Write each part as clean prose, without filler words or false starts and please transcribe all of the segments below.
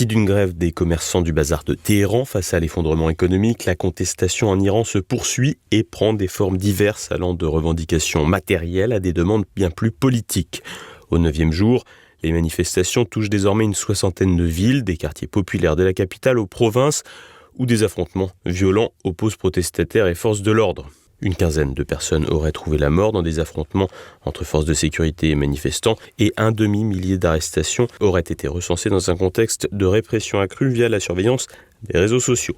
D'une grève des commerçants du bazar de Téhéran face à l'effondrement économique, la contestation en Iran se poursuit et prend des formes diverses allant de revendications matérielles à des demandes bien plus politiques. Au 9e jour, les manifestations touchent désormais une soixantaine de villes, des quartiers populaires de la capitale aux provinces, où des affrontements violents opposent protestataires et forces de l'ordre. Une quinzaine de personnes auraient trouvé la mort dans des affrontements entre forces de sécurité et manifestants et un demi-millier d'arrestations auraient été recensées dans un contexte de répression accrue via la surveillance des réseaux sociaux.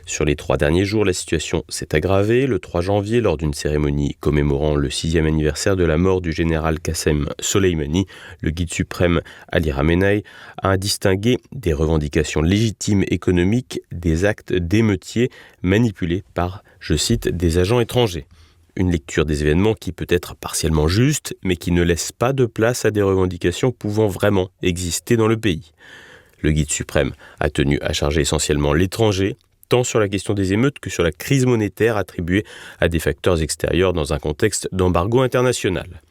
Sur les 3 derniers jours, la situation s'est aggravée. Le 3 janvier, lors d'une cérémonie commémorant le 6e anniversaire de la mort du général Qassem Soleimani, le guide suprême Ali Khamenei a distingué des revendications légitimes économiques des actes d'émeutiers manipulés par, je cite, des agents étrangers. Une lecture des événements qui peut être partiellement juste, mais qui ne laisse pas de place à des revendications pouvant vraiment exister dans le pays. Le guide suprême a tenu à charger essentiellement l'étranger, tant sur la question des émeutes que sur la crise monétaire attribuée à des facteurs extérieurs dans un contexte d'embargo international.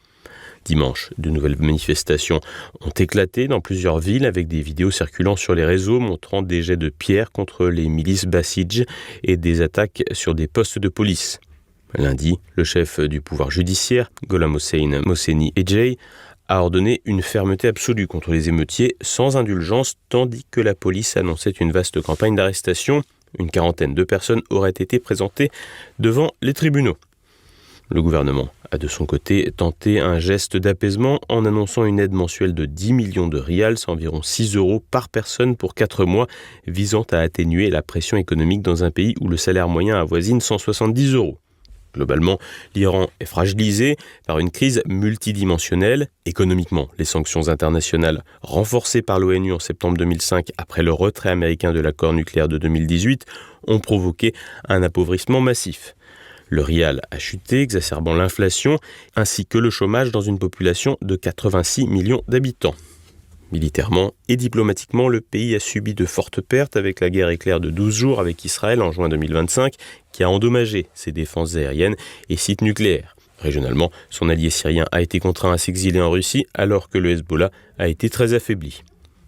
Dimanche, de nouvelles manifestations ont éclaté dans plusieurs villes avec des vidéos circulant sur les réseaux montrant des jets de pierre contre les milices Basij et des attaques sur des postes de police. Lundi, le chef du pouvoir judiciaire, Gholam Hossein Mohseni Ejei, a ordonné une fermeté absolue contre les émeutiers sans indulgence, tandis que la police annonçait une vaste campagne d'arrestation. Une quarantaine de personnes auraient été présentées devant les tribunaux. Le gouvernement a de son côté tenté un geste d'apaisement en annonçant une aide mensuelle de 10 millions de rials, environ 6 € par personne pour 4 mois, visant à atténuer la pression économique dans un pays où le salaire moyen avoisine 170 €. Globalement, l'Iran est fragilisé par une crise multidimensionnelle. Économiquement, les sanctions internationales renforcées par l'ONU en septembre 2005 après le retrait américain de l'accord nucléaire de 2018 ont provoqué un appauvrissement massif. Le rial a chuté, exacerbant l'inflation, ainsi que le chômage dans une population de 86 millions d'habitants. Militairement et diplomatiquement, le pays a subi de fortes pertes avec la guerre éclair de 12 jours avec Israël en juin 2025, qui a endommagé ses défenses aériennes et sites nucléaires. Régionalement, son allié syrien a été contraint à s'exiler en Russie alors que le Hezbollah a été très affaibli.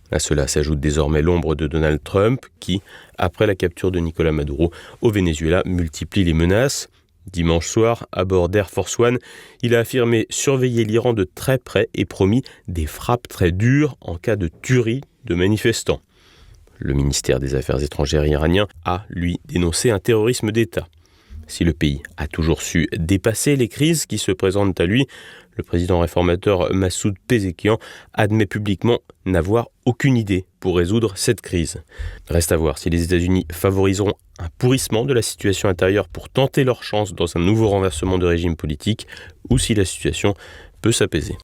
À cela s'ajoute désormais l'ombre de Donald Trump qui, après la capture de Nicolás Maduro au Venezuela, multiplie les menaces. Dimanche soir, à bord d'Air Force One, il a affirmé surveiller l'Iran de très près et promis des frappes très dures en cas de tuerie de manifestants. Le ministère des Affaires étrangères iranien a, lui, dénoncé un terrorisme d'État. Si le pays a toujours su dépasser les crises qui se présentent à lui, le président réformateur Massoud Pezeshkian admet publiquement n'avoir aucune idée pour résoudre cette crise. Reste à voir si les États-Unis favoriseront un pourrissement de la situation intérieure pour tenter leur chance dans un nouveau renversement de régime politique ou si la situation peut s'apaiser.